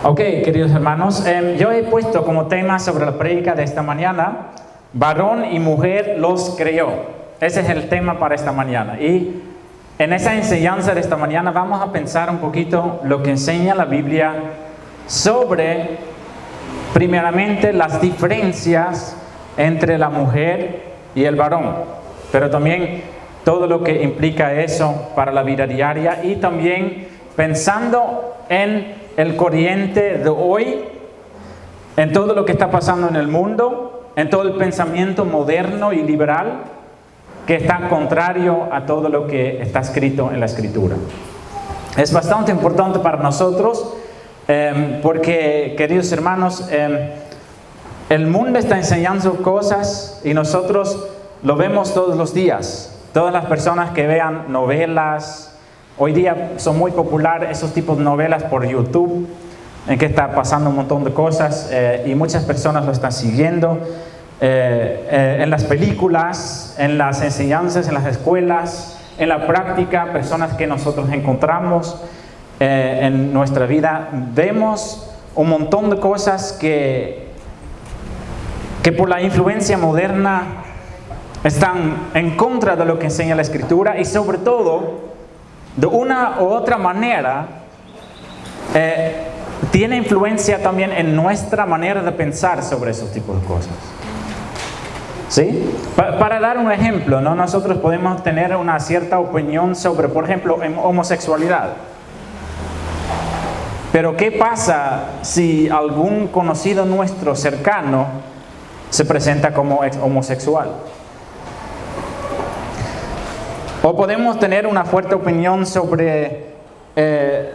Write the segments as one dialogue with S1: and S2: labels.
S1: Ok, queridos hermanos, yo he puesto como tema sobre la prédica de esta mañana, varón y mujer los creó. Ese es el tema para esta mañana. Y en esa enseñanza de esta mañana vamos a pensar un poquito lo que enseña la Biblia sobre, primeramente, las diferencias entre la mujer y el varón, pero también todo lo que implica eso para la vida diaria y también pensando en el corriente de hoy, en todo lo que está pasando en el mundo, en todo el pensamiento moderno y liberal que está contrario a todo lo que está escrito en la Escritura. Es bastante importante para nosotros porque, queridos hermanos, el mundo está enseñando cosas y nosotros lo vemos todos los días. Todas las personas que vean novelas, hoy día son muy populares esos tipos de novelas por YouTube, en que está pasando un montón de cosas y muchas personas lo están siguiendo. En las películas, en las enseñanzas, en las escuelas, en la práctica, personas que nosotros encontramos en nuestra vida, vemos un montón de cosas que por la influencia moderna están en contra de lo que enseña la Escritura y sobre todo, de una u otra manera, tiene influencia también en nuestra manera de pensar sobre esos tipos de cosas. ¿Sí? Para dar un ejemplo, ¿no? Nosotros podemos tener una cierta opinión sobre, por ejemplo, homosexualidad. Pero ¿qué pasa si algún conocido nuestro cercano se presenta como homosexual? O podemos tener una fuerte opinión sobre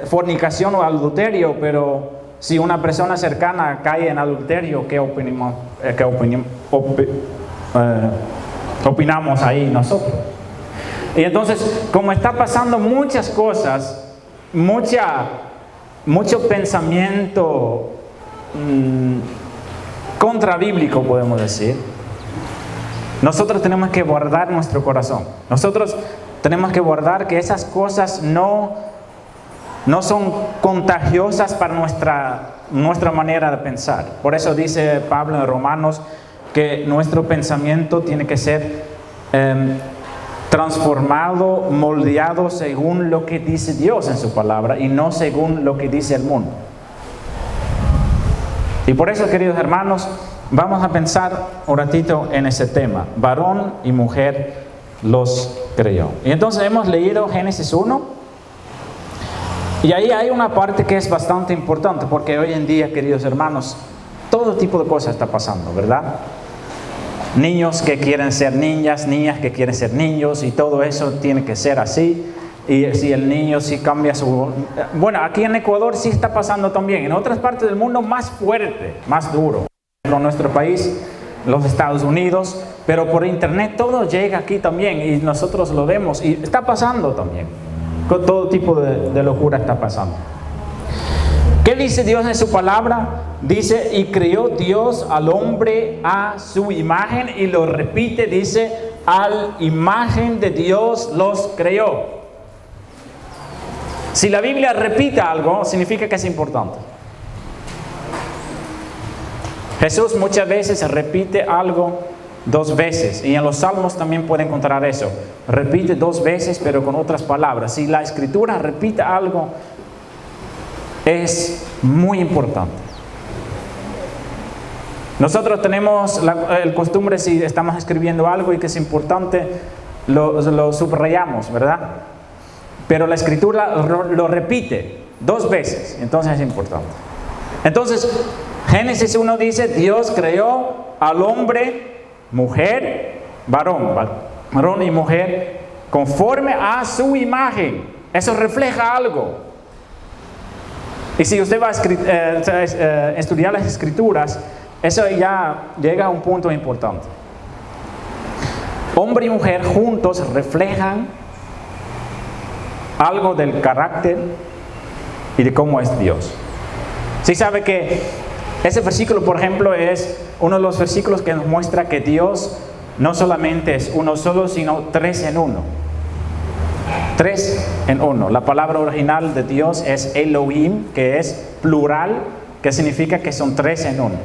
S1: fornicación o adulterio, pero si una persona cercana cae en adulterio, ¿qué opinamos ahí nosotros? Y entonces, como está pasando muchas cosas, mucho pensamiento contrabíblico, podemos decir, nosotros tenemos que guardar nuestro corazón. Nosotros tenemos que guardar que esas cosas no son contagiosas para nuestra manera de pensar. Por eso dice Pablo en Romanos que nuestro pensamiento tiene que ser transformado, moldeado según lo que dice Dios en su palabra y no según lo que dice el mundo. Y por eso, queridos hermanos, vamos a pensar un ratito en ese tema. Varón y mujer los creó. Y entonces hemos leído Génesis 1. Y ahí hay una parte que es bastante importante, porque hoy en día, queridos hermanos, todo tipo de cosas está pasando, ¿verdad? Niños que quieren ser niñas, niñas que quieren ser niños, y todo eso tiene que ser así. Y si el niño sí cambia su... Bueno, aquí en Ecuador sí está pasando también. En otras partes del mundo más fuerte, más duro. En nuestro país, los Estados Unidos, pero por internet todo llega aquí también y nosotros lo vemos y está pasando también. Con todo tipo de locura está pasando. ¿Qué dice Dios en su palabra? Dice, y creó Dios al hombre a su imagen, y lo repite, dice, al imagen de Dios los creó. Si la Biblia repite algo, significa que es importante. Jesús muchas veces repite algo 2 veces, y en los Salmos también puede encontrar eso. Repite 2 veces, pero con otras palabras. Si la Escritura repite algo, es muy importante. Nosotros tenemos el costumbre, si estamos escribiendo algo y que es importante, lo subrayamos, ¿verdad? Pero la Escritura lo repite 2 veces, entonces es importante. Entonces, Génesis 1 dice, Dios creó al hombre, mujer, varón y mujer, conforme a su imagen. Eso refleja algo. Y si usted va a estudiar las Escrituras, eso ya llega a un punto importante. Hombre y mujer juntos reflejan algo del carácter y de cómo es Dios. ¿Sí sabe que ese versículo, por ejemplo, es uno de los versículos que nos muestra que Dios no solamente es uno solo, sino 3 en 1? 3 en 1. La palabra original de Dios es Elohim, que es plural, que significa que son tres en uno.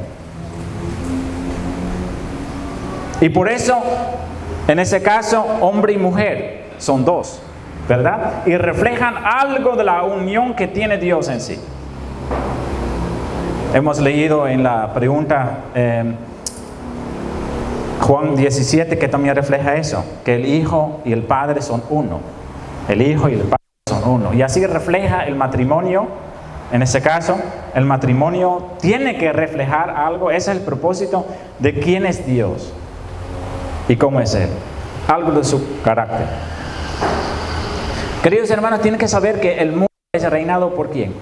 S1: Y por eso, en ese caso, hombre y mujer son dos, ¿verdad? Y reflejan algo de la unión que tiene Dios en sí. Hemos leído en la pregunta Juan 17, que también refleja eso, que el Hijo y el Padre son uno. El Hijo y el Padre son uno. Y así refleja el matrimonio. En ese caso, el matrimonio tiene que reflejar algo. Ese es el propósito de quién es Dios y cómo es Él. Algo de su carácter. Queridos hermanos, tienen que saber que el mundo es reinado por ¿quién?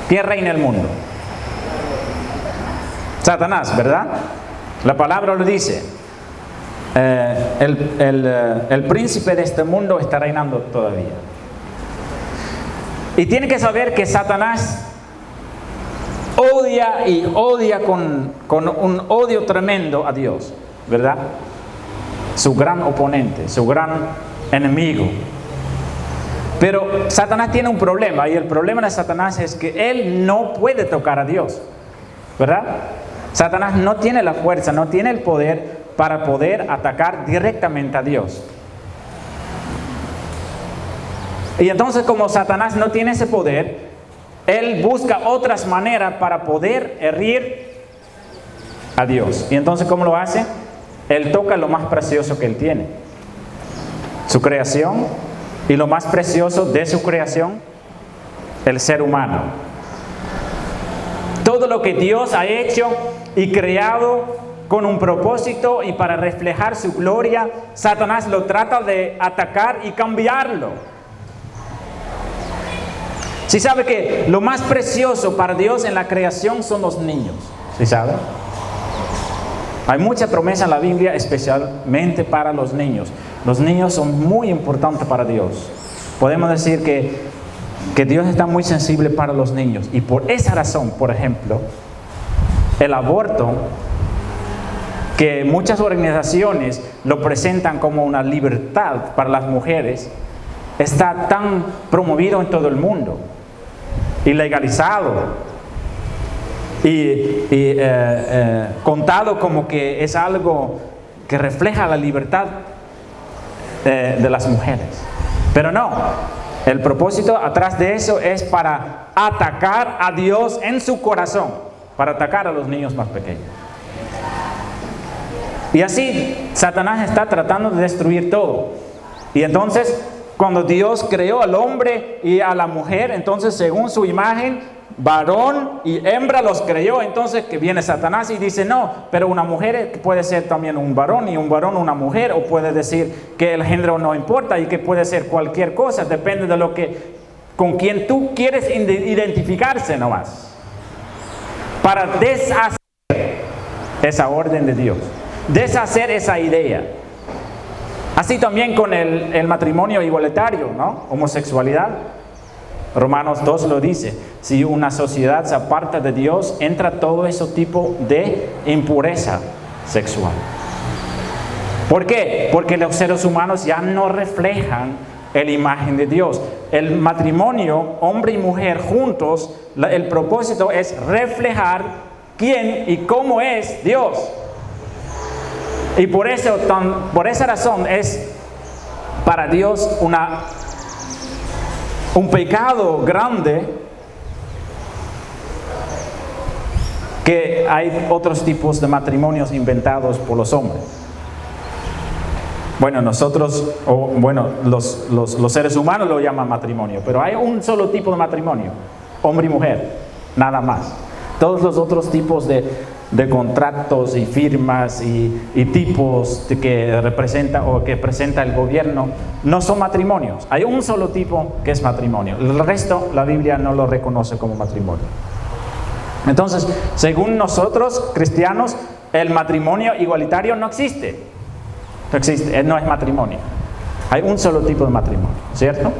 S1: ¿Quién reina el mundo? Satanás, ¿verdad? La palabra lo dice. El príncipe de este mundo está reinando todavía. Y tiene que saber que Satanás odia y odia con un odio tremendo a Dios, ¿verdad? Su gran oponente, su gran enemigo. Pero Satanás tiene un problema, y el problema de Satanás es que él no puede tocar a Dios, ¿verdad? Satanás no tiene la fuerza, no tiene el poder para poder atacar directamente a Dios. Y entonces, como Satanás no tiene ese poder, él busca otras maneras para poder herir a Dios. Y entonces, ¿cómo lo hace? Él toca lo más precioso que él tiene, su creación, y lo más precioso de su creación, el ser humano. Todo lo que Dios ha hecho y creado con un propósito y para reflejar su gloria, Satanás lo trata de atacar y cambiarlo. ¿Sí sabe que lo más precioso para Dios en la creación son los niños? ¿Sí sabe? Hay mucha promesa en la Biblia, especialmente para los niños. Los niños son muy importantes para Dios. Podemos decir que Dios está muy sensible para los niños. Y por esa razón, por ejemplo, el aborto, que muchas organizaciones lo presentan como una libertad para las mujeres, está tan promovido en todo el mundo y legalizado y contado como que es algo que refleja la libertad de las mujeres. Pero no, el propósito atrás de eso es para atacar a Dios en su corazón, para atacar a los niños más pequeños. Y así Satanás está tratando de destruir todo. Y entonces, cuando Dios creó al hombre y a la mujer, entonces según su imagen, varón y hembra los creó. Entonces que viene Satanás y dice, no, pero una mujer puede ser también un varón, y un varón una mujer, o puede decir que el género no importa y que puede ser cualquier cosa, depende de lo que, con quien tú quieres identificarse nomás, para deshacer esa orden de Dios, deshacer esa idea. Así también con el matrimonio igualitario, ¿no? Homosexualidad. Romanos 2 lo dice. Si una sociedad se aparta de Dios, entra todo ese tipo de impureza sexual. ¿Por qué? Porque los seres humanos ya no reflejan la imagen de Dios. El matrimonio, hombre y mujer juntos, el propósito es reflejar quién y cómo es Dios. Y por esa razón es para Dios un pecado grande que hay otros tipos de matrimonios inventados por los hombres. Bueno, los seres humanos lo llaman matrimonio, pero hay un solo tipo de matrimonio, hombre y mujer, nada más. Todos los otros tipos de contratos y firmas y tipos que representa o que presenta el gobierno no son matrimonios. Hay un solo tipo que es matrimonio. El resto la Biblia no lo reconoce como matrimonio. Entonces, según nosotros cristianos, el matrimonio igualitario no existe. No existe, no es matrimonio. Hay un solo tipo de matrimonio, ¿cierto?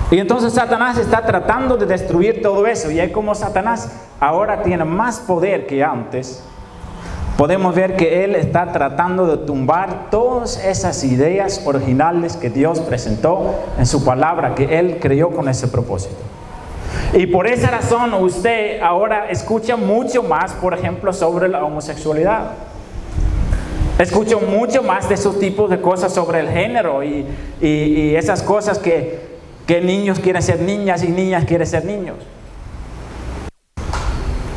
S1: Y entonces Satanás está tratando de destruir todo eso. Y es como Satanás ahora tiene más poder que antes podemos ver que Él está tratando de tumbar todas esas ideas originales que Dios presentó en su palabra, que Él creó con ese propósito. Y por esa razón usted ahora escucha mucho más, por ejemplo, sobre la homosexualidad. Escucho mucho más de esos tipos de cosas sobre el género y esas cosas que niños quieren ser niñas y niñas quieren ser niños.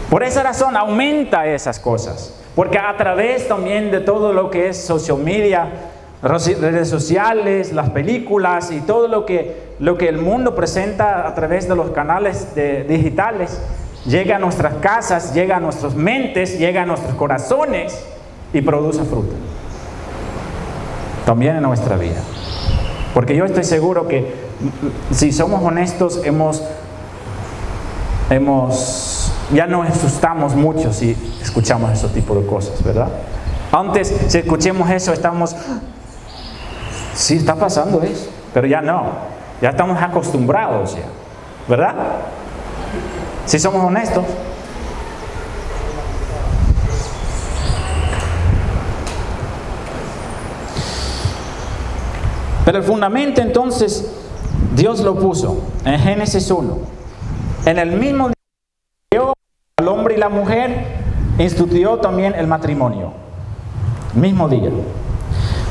S1: Por esa razón aumenta esas cosas, porque a través también de todo lo que es social media, redes sociales, las películas y todo lo que el mundo presenta a través de los canales digitales, llega a nuestras casas, llega a nuestras mentes, llega a nuestros corazones y produce fruto. También en nuestra vida. Porque yo estoy seguro que si somos honestos, ya no asustamos mucho si escuchamos ese tipo de cosas, ¿verdad? Antes, si escuchemos eso, sí está pasando eso, pero ya no, ya estamos acostumbrados ya, ¿verdad? Si somos honestos. Pero el fundamento entonces Dios lo puso en Génesis 1. En el mismo día que creó al hombre y la mujer, instituyó también el matrimonio. Mismo día.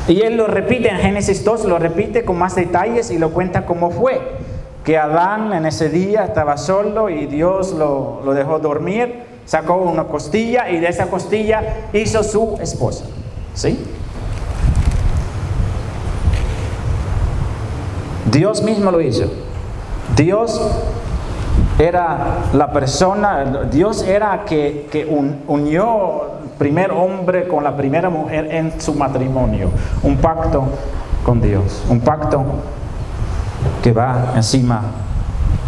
S1: Y Él lo repite en Génesis 2, lo repite con más detalles y lo cuenta cómo fue. Que Adán en ese día estaba solo y Dios lo dejó dormir, sacó una costilla y de esa costilla hizo su esposa. ¿Sí? Dios mismo lo hizo. Dios era la persona, Dios era que unió el primer hombre con la primera mujer en su matrimonio. Un pacto con Dios, un pacto que va encima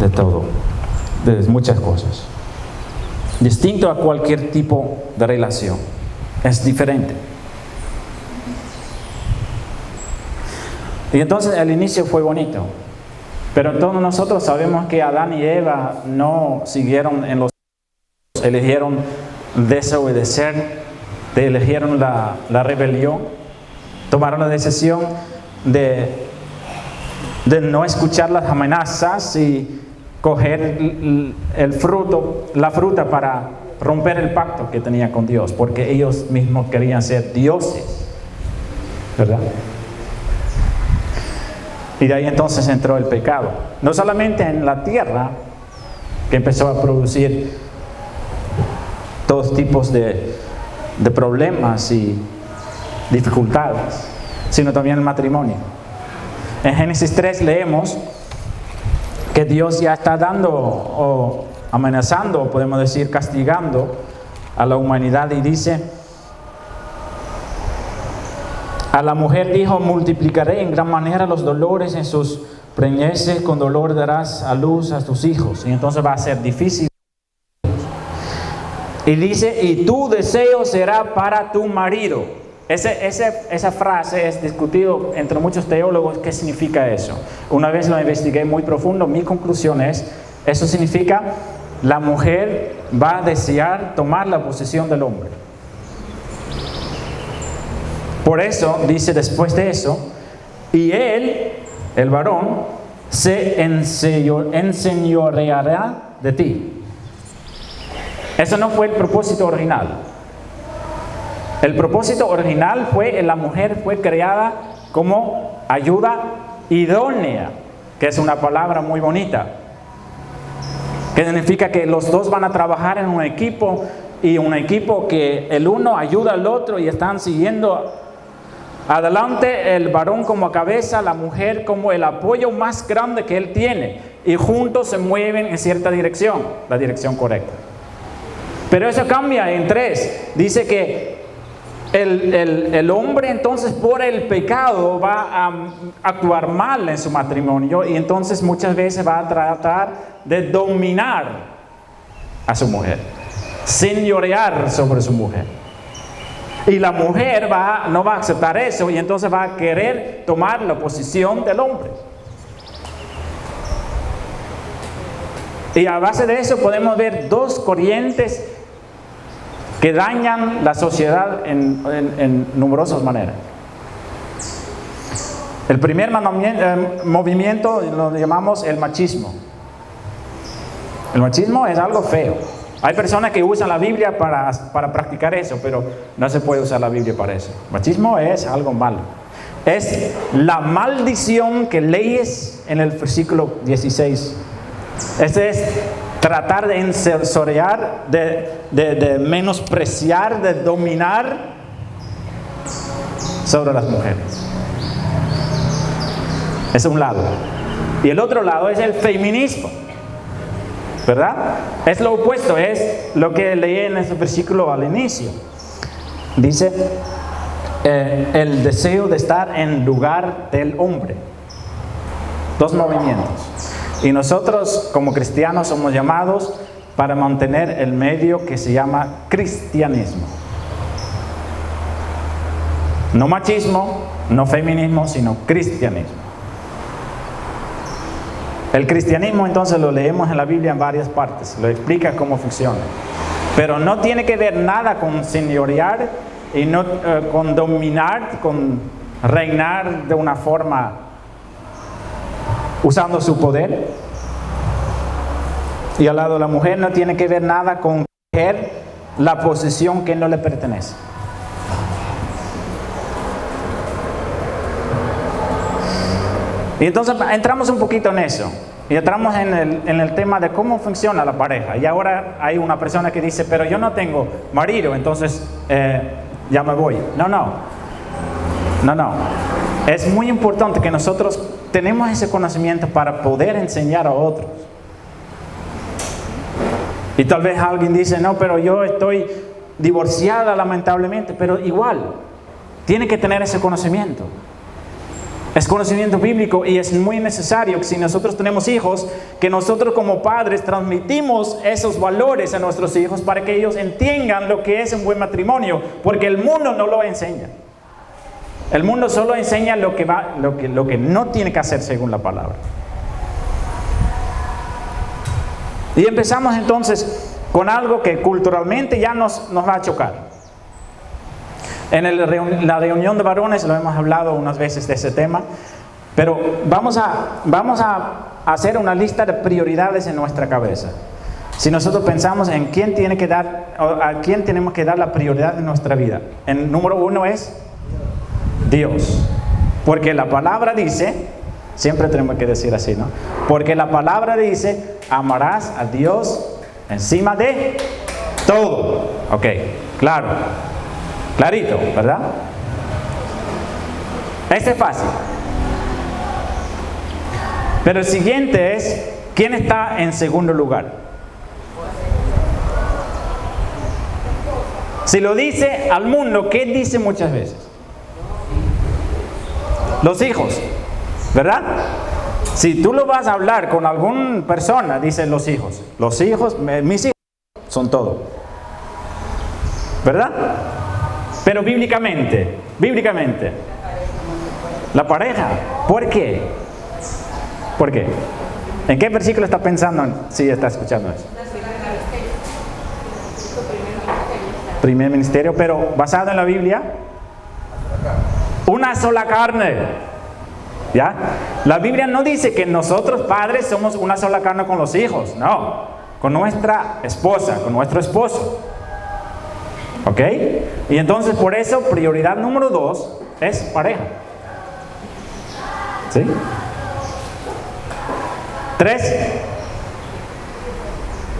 S1: de todo, de muchas cosas. Distinto a cualquier tipo de relación, es diferente. Y entonces el inicio fue bonito, pero todos nosotros sabemos que Adán y Eva no siguieron en los eligieron desobedecer, eligieron la rebelión, tomaron la decisión de no escuchar las amenazas y coger la fruta para romper el pacto que tenía con Dios, porque ellos mismos querían ser dioses, ¿verdad? Y de ahí entonces entró el pecado. No solamente en la tierra, que empezó a producir todos tipos de problemas y dificultades, sino también el matrimonio. En Génesis 3 leemos que Dios ya está dando o amenazando, o podemos decir castigando a la humanidad, y dice: a la mujer dijo: multiplicaré en gran manera los dolores en sus preñeces, con dolor darás a luz a tus hijos. Y entonces va a ser difícil. Y dice: y tu deseo será para tu marido. Esa frase es discutido entre muchos teólogos. ¿Qué significa eso? Una vez lo investigué muy profundo. Mi conclusión es: eso significa la mujer va a desear tomar la posesión del hombre. Por eso dice después de eso: y él, el varón, se enseñoreará de ti. Eso no fue el propósito original. El propósito original fue: la mujer fue creada como ayuda idónea, que es una palabra muy bonita, que significa que los dos van a trabajar en un equipo, y un equipo que el uno ayuda al otro y están siguiendo adelante, el varón como cabeza, la mujer como el apoyo más grande que él tiene, y juntos se mueven en cierta dirección, la dirección correcta. Pero eso cambia en 3. Dice que el hombre entonces por el pecado va a actuar mal en su matrimonio, y entonces muchas veces va a tratar de dominar a su mujer, señorear sobre su mujer. Y la mujer no va a aceptar eso, y entonces va a querer tomar la posición del hombre. Y a base de eso podemos ver dos corrientes que dañan la sociedad en numerosas maneras. El primer movimiento lo llamamos el machismo. El machismo es algo feo. Hay personas que usan la Biblia para practicar eso, pero no se puede usar la Biblia para eso. machismo es algo malo. Es la maldición que lees en el versículo 16. Este es tratar de encerrar, de menospreciar, de dominar sobre las mujeres. Es un lado. Y el otro lado es el feminismo, ¿verdad? Es lo opuesto, es lo que leí en ese versículo al inicio. Dice, el deseo de estar en lugar del hombre. Dos movimientos. Y nosotros como cristianos somos llamados para mantener el medio que se llama cristianismo. No machismo, no feminismo, sino cristianismo. El cristianismo entonces lo leemos en la Biblia en varias partes, lo explica cómo funciona. Pero no tiene que ver nada con señorear y no con dominar, con reinar de una forma usando su poder. Y al lado de la mujer no tiene que ver nada con coger la posición que no le pertenece. Y entonces entramos un poquito en eso. Y entramos en el tema de cómo funciona la pareja. Y ahora hay una persona que dice, pero yo no tengo marido, entonces ya me voy. No. Es muy importante que nosotros tenemos ese conocimiento para poder enseñar a otros. Y tal vez alguien dice, no, pero yo estoy divorciada lamentablemente, pero igual, tiene que tener ese conocimiento. Es conocimiento bíblico y es muy necesario que si nosotros tenemos hijos, que nosotros como padres transmitimos esos valores a nuestros hijos para que ellos entiendan lo que es un buen matrimonio, porque el mundo no lo enseña. El mundo solo enseña lo que no tiene que hacer según la palabra. Y empezamos entonces con algo que culturalmente ya nos va a chocar. En la reunión de varones lo hemos hablado unas veces de ese tema, pero vamos a hacer una lista de prioridades en nuestra cabeza. Si nosotros pensamos en a quién tenemos que dar la prioridad en nuestra vida, el número uno es Dios, porque la palabra dice, siempre tenemos que decir así, ¿no? Porque la palabra dice, amarás a Dios encima de todo. Ok, claro. Clarito, ¿verdad? Este es fácil. Pero el siguiente es, ¿quién está en segundo lugar? Si lo dice al mundo, ¿qué dice muchas veces? Los hijos, ¿verdad? Si tú lo vas a hablar con alguna persona, dicen los hijos. Los hijos, mis hijos son todo. ¿Verdad? Pero bíblicamente, la pareja, ¿por qué? ¿Por qué? ¿En qué versículo está pensando si está escuchando eso? Primer ministerio, pero basado en la Biblia, una sola carne. ¿Ya? La Biblia no dice que nosotros padres somos una sola carne con los hijos, no, con nuestra esposa, con nuestro esposo. ¿Ok? Y entonces por eso prioridad número 2 es pareja. ¿Sí? 3,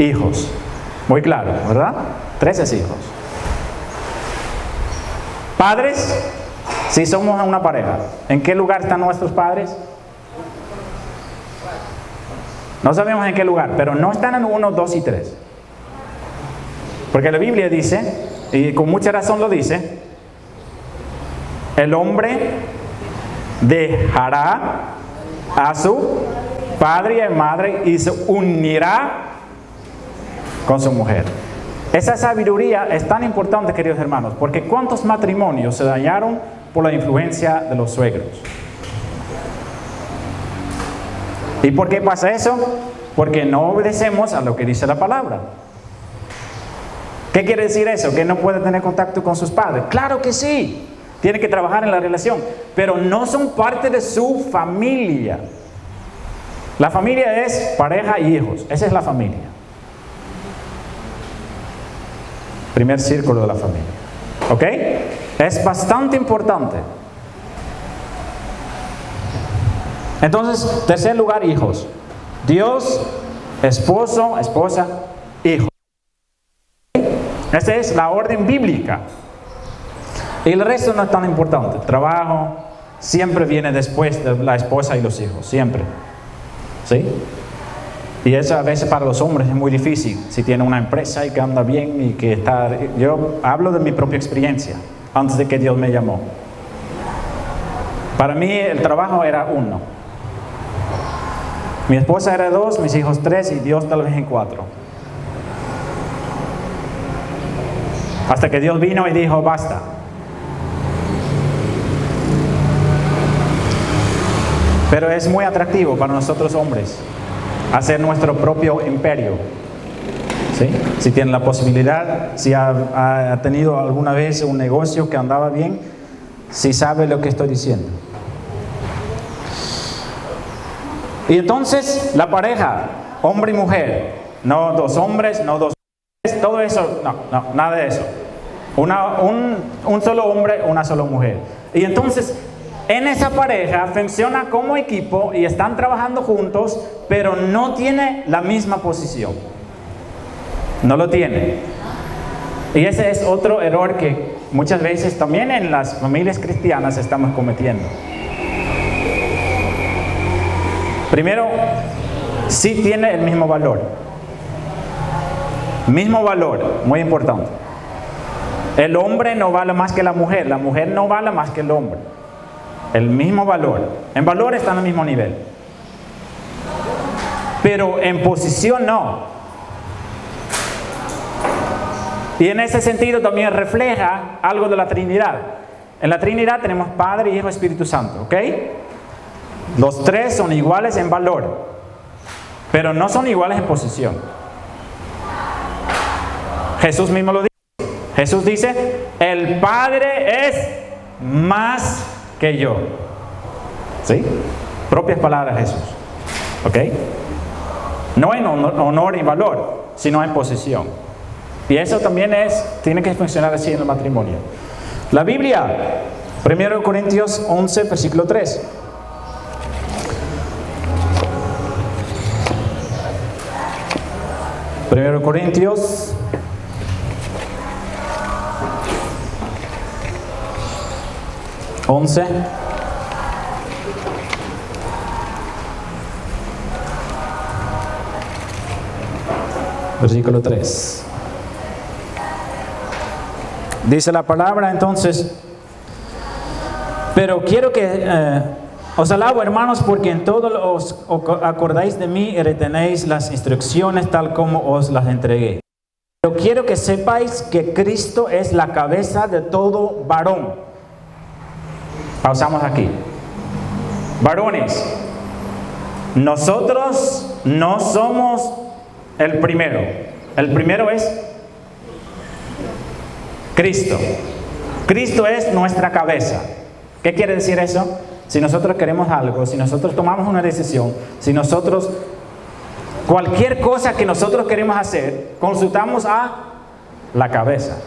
S1: hijos. Muy claro, ¿verdad? 3 es hijos. Padres, si somos una pareja, ¿en qué lugar están nuestros padres? No sabemos en qué lugar, pero no están en 1, 2 y 3. Porque la Biblia dice, y con mucha razón lo dice, el hombre dejará a su padre y madre y se unirá con su mujer. Esa sabiduría es tan importante, queridos hermanos, porque ¿cuántos matrimonios se dañaron por la influencia de los suegros? ¿Y por qué pasa eso? Porque no obedecemos a lo que dice la palabra. ¿Qué quiere decir eso? ¿Que no puede tener contacto con sus padres? Claro que sí. Tiene que trabajar en la relación, pero no son parte de su familia. La familia es pareja y hijos. Esa es la familia. Primer círculo de la familia. ¿Ok? Es bastante importante. Entonces, tercer lugar, hijos. Dios, esposo, esposa, hijo. Esa es la orden bíblica. Y el resto no es tan importante. Trabajo siempre viene después de la esposa y los hijos. Siempre. ¿Sí? Y eso a veces para los hombres es muy difícil. Si tiene una empresa y que anda bien y que está... Yo hablo de mi propia experiencia antes de que Dios me llamó. Para mí el trabajo era 1. Mi esposa era 2, mis hijos 3 y Dios tal vez en 4. Hasta que Dios vino y dijo, basta. Pero es muy atractivo para nosotros hombres hacer nuestro propio imperio. ¿Sí? Si tienen la posibilidad, si ha tenido alguna vez un negocio que andaba bien, si sabe lo que estoy diciendo. Y entonces la pareja, hombre y mujer, no 2 hombres, no 2 mujeres, todo eso, no, nada de eso. Un solo hombre, una sola mujer. Y entonces en esa pareja funciona como equipo y están trabajando juntos, pero no tiene la misma posición. No lo tiene. Y ese es otro error que muchas veces también en las familias cristianas estamos cometiendo. Primero, sí tiene el mismo valor. Mismo valor, muy importante. El hombre no vale más que la mujer no vale más que el hombre. El mismo valor. En valor están al mismo nivel. Pero en posición no. Y en ese sentido también refleja algo de la Trinidad. En la Trinidad tenemos Padre, Hijo, Espíritu Santo, ¿ok? Los 3 son iguales en valor, pero no son iguales en posición. Jesús mismo lo dice. Jesús dice, el Padre es más que yo. ¿Sí? Propias palabras de Jesús. ¿Ok? No en honor y valor, sino en posición. Y eso también tiene que funcionar así en el matrimonio. La Biblia, 1 Corintios 11, versículo 3. Primero Corintios 11 versículo 3. Dice la palabra entonces, pero quiero que os alabo, hermanos, porque en todo os acordáis de mí y retenéis las instrucciones tal como os las entregué. Pero quiero que sepáis que Cristo es la cabeza de todo varón. Pausamos aquí. Varones, nosotros no somos el primero. El primero es Cristo. Cristo es nuestra cabeza. ¿Qué quiere decir eso? Si nosotros queremos algo, si nosotros tomamos una decisión, si nosotros, cualquier cosa que nosotros queremos hacer, consultamos a la cabeza.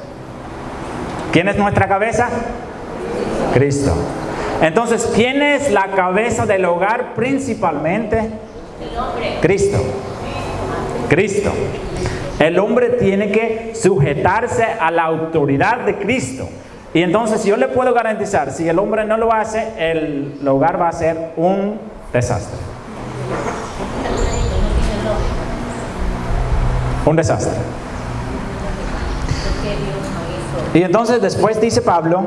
S1: ¿Quién es nuestra cabeza? Cristo. Entonces, ¿quién es la cabeza del hogar principalmente? El hombre. Cristo. Cristo. El hombre tiene que sujetarse a la autoridad de Cristo. Y entonces yo le puedo garantizar, si el hombre no lo hace, el hogar va a ser un desastre. Un desastre. Y entonces después dice Pablo,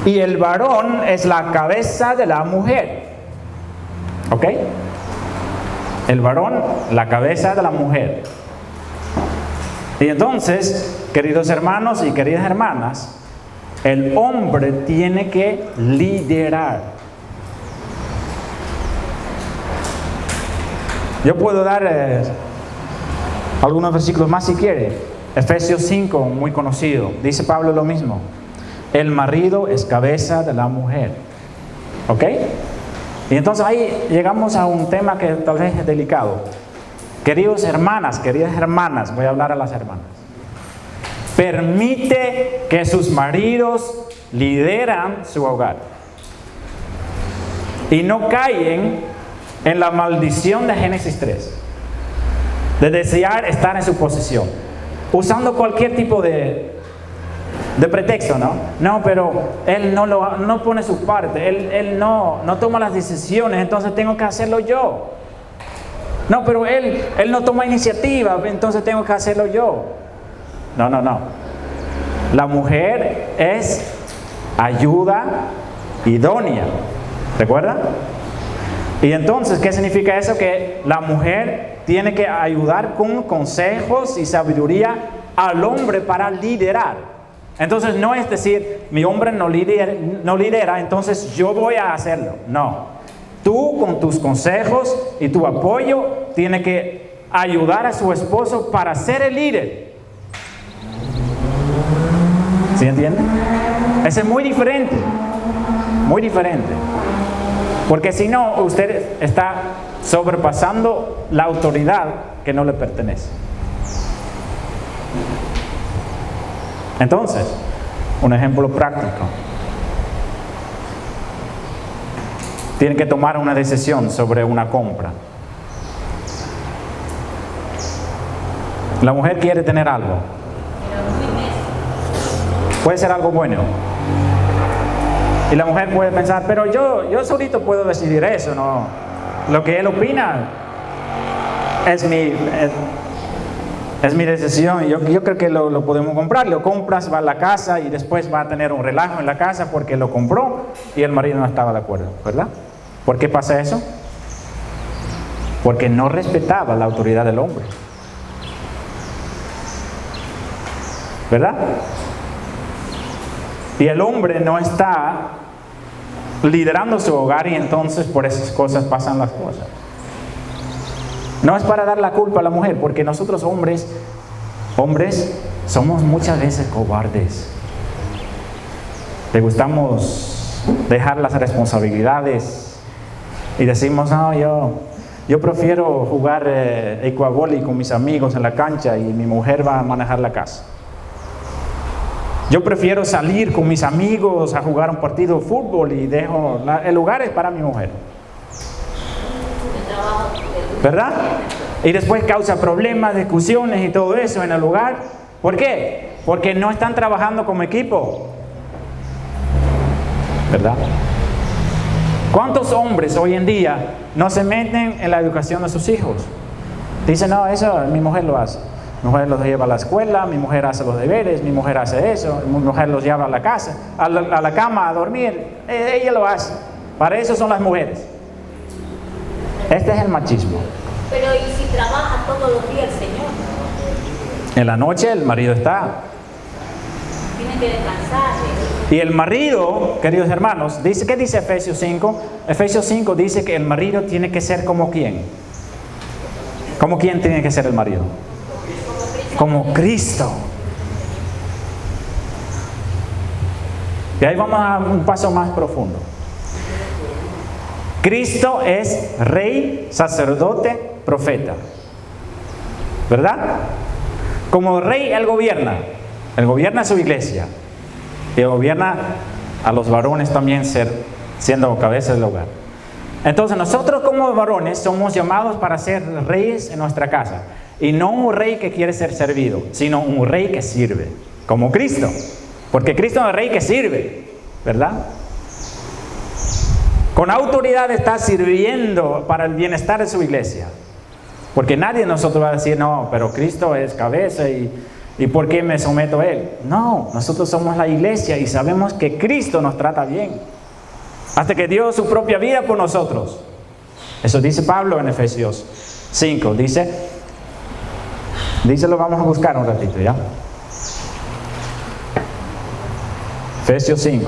S1: y el varón es la cabeza de la mujer. ¿Ok? El varón, la cabeza de la mujer. Y entonces, queridos hermanos y queridas hermanas, el hombre tiene que liderar. Yo puedo dar Algunos versículos más si quiere. Efesios 5, muy conocido. Dice Pablo lo mismo. El marido es cabeza de la mujer. ¿Ok? Y entonces ahí llegamos a un tema que tal vez es delicado. Queridas hermanas, voy a hablar a las hermanas. Permite que sus maridos lideran su hogar. Y no caen en la maldición de Génesis 3. De desear estar en su posición. Usando cualquier tipo de pretexto, ¿no? No, pero él no pone su parte. Él no toma las decisiones, entonces tengo que hacerlo yo. No, pero él no toma iniciativa, entonces tengo que hacerlo yo. No. La mujer es ayuda idónea. ¿Recuerda? Y entonces, ¿qué significa eso? Que la mujer tiene que ayudar con consejos y sabiduría al hombre para liderar. Entonces no es decir, mi hombre no lidera, entonces yo voy a hacerlo. No. Tú con tus consejos y tu apoyo tienes que ayudar a su esposo para ser el líder. ¿Sí entienden? Eso es muy diferente. Muy diferente. Porque si no, usted está sobrepasando la autoridad que no le pertenece. Entonces, un ejemplo práctico. Tiene que tomar una decisión sobre una compra. La mujer quiere tener algo. Puede ser algo bueno. Y la mujer puede pensar, pero yo solito puedo decidir eso, ¿no? Lo que él opina es mi decisión. Yo creo que lo podemos comprar. Lo compras, va a la casa y después va a tener un relajo en la casa porque lo compró y el marido no estaba de acuerdo, ¿verdad? ¿Por qué pasa eso? Porque no respetaba la autoridad del hombre. ¿Verdad? Y el hombre no está liderando su hogar y entonces por esas cosas pasan las cosas. No es para dar la culpa a la mujer, porque nosotros hombres somos muchas veces cobardes. Le gustamos dejar las responsabilidades y decimos, no, yo prefiero jugar ecuavoli con mis amigos en la cancha y mi mujer va a manejar la casa. Yo prefiero salir con mis amigos a jugar un partido de fútbol y dejo el lugar es para mi mujer. ¿Verdad? Y después causa problemas, discusiones y todo eso en el hogar. ¿Por qué? Porque no están trabajando como equipo. ¿Verdad? ¿Cuántos hombres hoy en día no se meten en la educación de sus hijos? Dicen, no, eso mi mujer lo hace. Mi mujer los lleva a la escuela, mi mujer hace los deberes, mi mujer hace eso, mi mujer los lleva a la casa, a la cama a dormir. Ella lo hace. Para eso son las mujeres. Este es el machismo.
S2: Pero ¿y si trabaja todos los días el Señor?
S1: En la noche el marido está.
S2: Tiene que descansar.
S1: Y el marido, queridos hermanos, ¿qué dice Efesios 5? Efesios 5 dice que el marido tiene que ser como ¿quién? ¿Como quién tiene que ser el marido? Como Cristo. Y ahí vamos a un paso más profundo. Cristo es rey, sacerdote, profeta. ¿Verdad? Como rey, Él gobierna. Él gobierna a su iglesia. Y gobierna a los varones también siendo cabeza del hogar. Entonces nosotros como varones somos llamados para ser reyes en nuestra casa. Y no un rey que quiere ser servido, sino un rey que sirve. Como Cristo. Porque Cristo es el rey que sirve. ¿Verdad? Con autoridad está sirviendo para el bienestar de su iglesia. Porque nadie de nosotros va a decir, no, pero Cristo es cabeza y ¿por qué me someto a Él? No, nosotros somos la iglesia y sabemos que Cristo nos trata bien. Hasta que dio su propia vida por nosotros. Eso dice Pablo en Efesios 5. Dice, lo vamos a buscar un ratito, ¿ya? Efesios 5.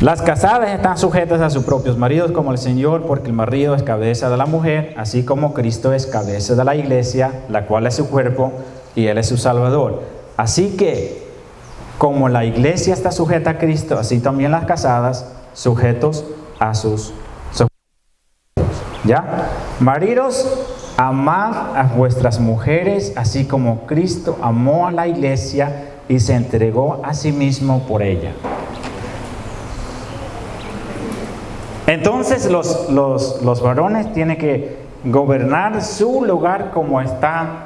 S1: Las casadas están sujetas a sus propios maridos como el Señor, porque el marido es cabeza de la mujer, así como Cristo es cabeza de la iglesia, la cual es su cuerpo y Él es su Salvador. Así que, como la iglesia está sujeta a Cristo, así también las casadas sujetos a sus ¿ya? Maridos, amad a vuestras mujeres, así como Cristo amó a la iglesia y se entregó a sí mismo por ella. Entonces los varones tienen que gobernar su lugar como está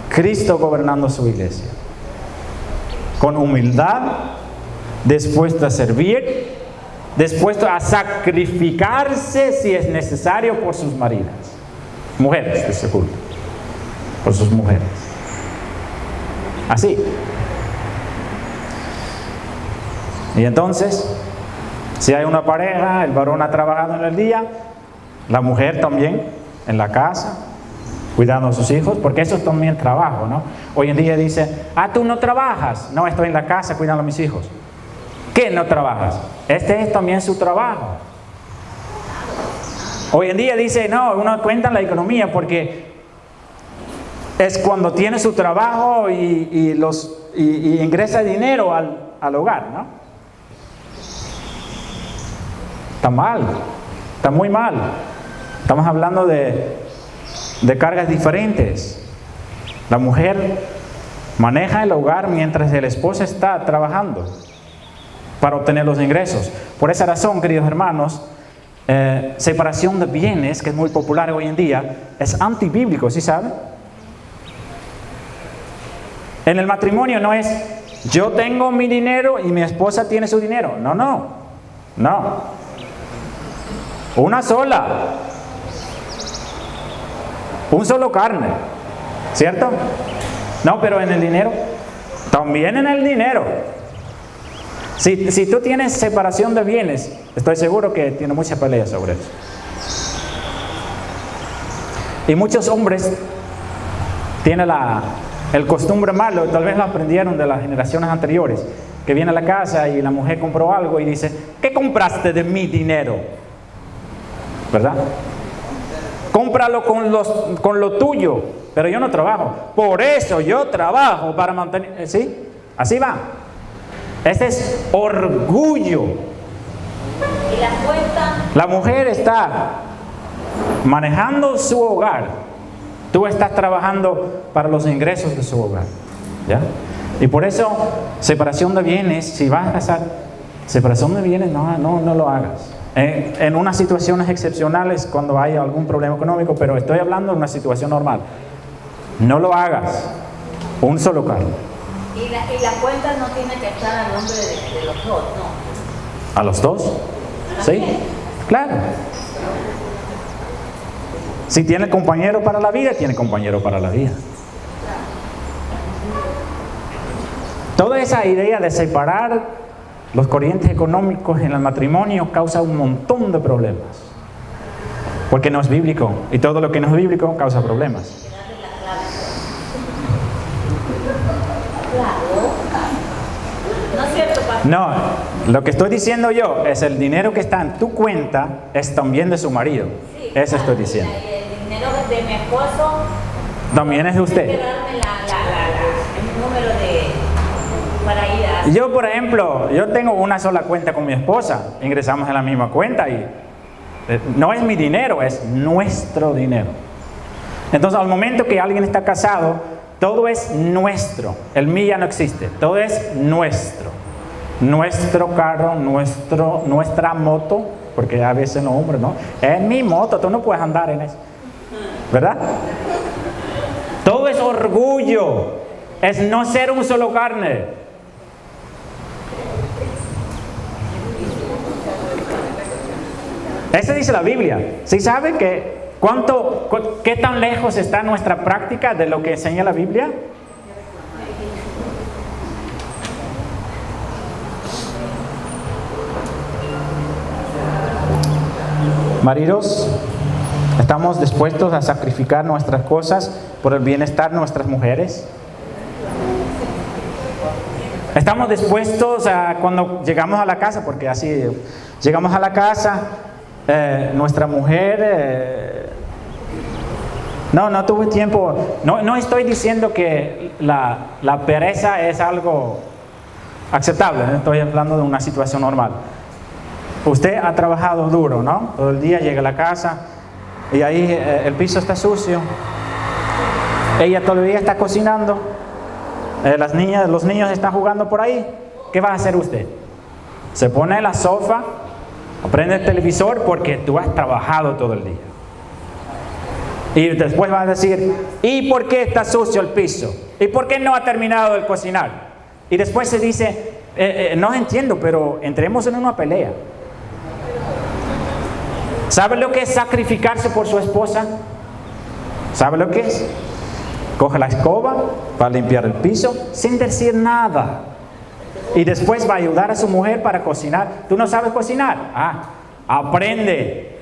S1: Cristo gobernando su iglesia. Con humildad, dispuesto a servir, dispuesto a sacrificarse si es necesario por sus maridas. Mujeres, de seguro. Por sus mujeres. Así. Y entonces, si hay una pareja, el varón ha trabajado en el día, la mujer también en la casa, cuidando a sus hijos, porque eso es también trabajo, ¿no? Hoy en día dice, tú no trabajas. No, estoy en la casa cuidando a mis hijos. ¿Qué no trabajas? Este es también su trabajo. Hoy en día dice, no, uno cuenta la economía porque es cuando tiene su trabajo y ingresa dinero al hogar, ¿no? Está mal, está muy mal. Estamos hablando de cargas diferentes. La mujer maneja el hogar mientras el esposo está trabajando para obtener los ingresos. Por esa razón, queridos hermanos, separación de bienes, que es muy popular hoy en día, es antibíblico, ¿sí saben? En el matrimonio no es yo tengo mi dinero y mi esposa tiene su dinero. No. Una sola. Un solo carne. ¿Cierto? No, pero en el dinero. También en el dinero. Si tú tienes separación de bienes, estoy seguro que tiene mucha pelea sobre eso. Y muchos hombres tienen el costumbre malo, tal vez lo aprendieron de las generaciones anteriores, que viene a la casa y la mujer compró algo y dice, ¿qué compraste de mi dinero? ¿Verdad? Cómpralo con lo tuyo, pero yo no trabajo. Por eso yo trabajo para mantener... ¿Sí? Así va. Ese es orgullo.
S2: Y la cuenta.
S1: La mujer está manejando su hogar. Tú estás trabajando para los ingresos de su hogar. ¿Ya? Y por eso, separación de bienes, si vas a casar, separación de bienes, no lo hagas. En unas situaciones excepcionales, cuando hay algún problema económico, pero estoy hablando de una situación normal. No lo hagas. Un solo cargo.
S2: Y la cuenta no tiene que estar a nombre de los dos, ¿no?
S1: ¿A los dos? Sí, claro. Si tiene compañero para la vida, tiene compañero para la vida. Toda esa idea de separar los corrientes económicos en el matrimonio causa un montón de problemas. Porque no es bíblico. Y todo lo que no es bíblico causa problemas.
S2: ¿No es cierto, pastor?
S1: No, lo que estoy diciendo yo es el dinero que está en tu cuenta es también de su marido.
S2: Sí,
S1: eso estoy diciendo.
S2: El dinero de mi esposo
S1: También es de
S2: tiene que
S1: usted.
S2: darme el número para ir a...
S1: Yo, por ejemplo, yo tengo una sola cuenta con mi esposa. Ingresamos en la misma cuenta y no es mi dinero, es nuestro dinero. Entonces, al momento que alguien está casado, todo es nuestro. El mío ya no existe. Todo es nuestro. Nuestro carro, nuestra moto, porque a veces los hombres, ¿no? Es mi moto, tú no puedes andar en eso. ¿Verdad? Todo es orgullo. Es no ser un solo carne. Eso dice la Biblia. ¿Sí sabe qué tan lejos está nuestra práctica de lo que enseña la Biblia? Maridos, ¿estamos dispuestos a sacrificar nuestras cosas por el bienestar de nuestras mujeres? Estamos dispuestos a cuando llegamos a la casa, porque así llegamos a la casa, nuestra mujer, no tuve tiempo, no estoy diciendo que la pereza es algo aceptable, estoy hablando de una situación normal. Usted ha trabajado duro, ¿no? Todo el día llega a la casa y ahí el piso está sucio, ella todavía está cocinando. Los niños están jugando por ahí. ¿Qué va a hacer usted? Se pone en la sofá, prende el televisor porque tú has trabajado todo el día. Y después va a decir, ¿y por qué está sucio el piso? ¿Y por qué no ha terminado de cocinar? Y después se dice, no entiendo, pero entremos en una pelea. ¿Sabe lo que es sacrificarse por su esposa? ¿Sabe lo que es? Coge la escoba para limpiar el piso sin decir nada. Y después va a ayudar a su mujer para cocinar. ¿Tú no sabes cocinar? Aprende.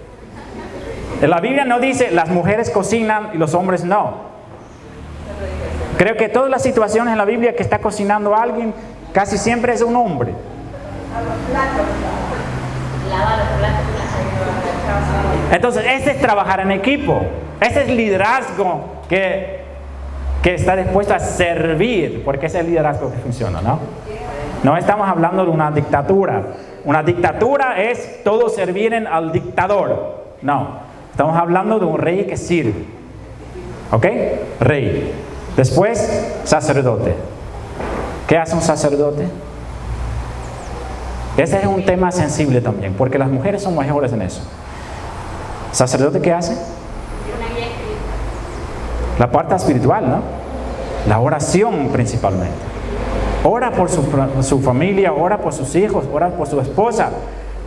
S1: En la Biblia no dice las mujeres cocinan y los hombres no. Creo que todas las situaciones en la Biblia que está cocinando alguien, casi siempre es un hombre. Entonces, ese es trabajar en equipo. Ese es liderazgo que está dispuesto a servir, porque es el liderazgo que funciona, ¿no? No estamos hablando de una dictadura. Una dictadura es todos servir al dictador. No, estamos hablando de un rey que sirve. ¿Ok? Rey. Después, sacerdote. ¿Qué hace un sacerdote? Ese es un tema sensible también, porque las mujeres son mejores en eso. ¿Sacerdote qué hace? La parte espiritual, ¿no? La oración principalmente. Ora por su familia, ora por sus hijos, ora por su esposa.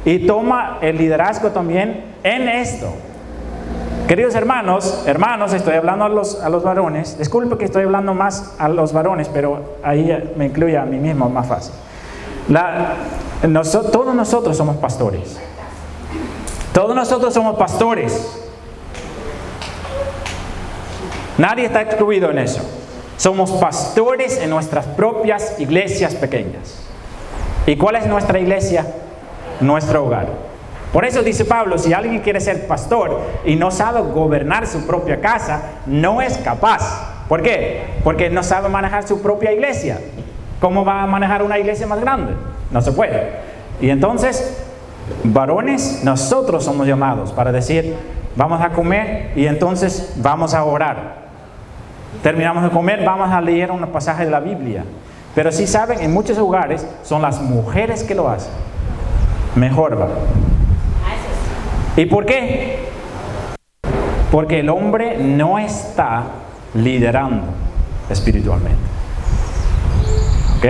S1: Y toma el liderazgo también en esto. Queridos hermanos, estoy hablando a los varones. Disculpe que estoy hablando más a los varones, pero ahí me incluye a mí mismo, más fácil. Todos nosotros somos pastores. Todos nosotros somos pastores. Nadie está excluido en eso. Somos pastores en nuestras propias iglesias pequeñas. ¿Y cuál es nuestra iglesia? Nuestro hogar. Por eso dice Pablo, si alguien quiere ser pastor y no sabe gobernar su propia casa, no es capaz. ¿Por qué? Porque no sabe manejar su propia iglesia. ¿Cómo va a manejar una iglesia más grande? No se puede. Y entonces, varones, nosotros somos llamados para decir, vamos a comer y entonces vamos a orar. Terminamos de comer, vamos a leer un pasaje de la Biblia. Pero si saben, en muchos lugares son las mujeres que lo hacen. Mejor va. ¿Y por qué? Porque el hombre no está liderando espiritualmente. ¿Ok?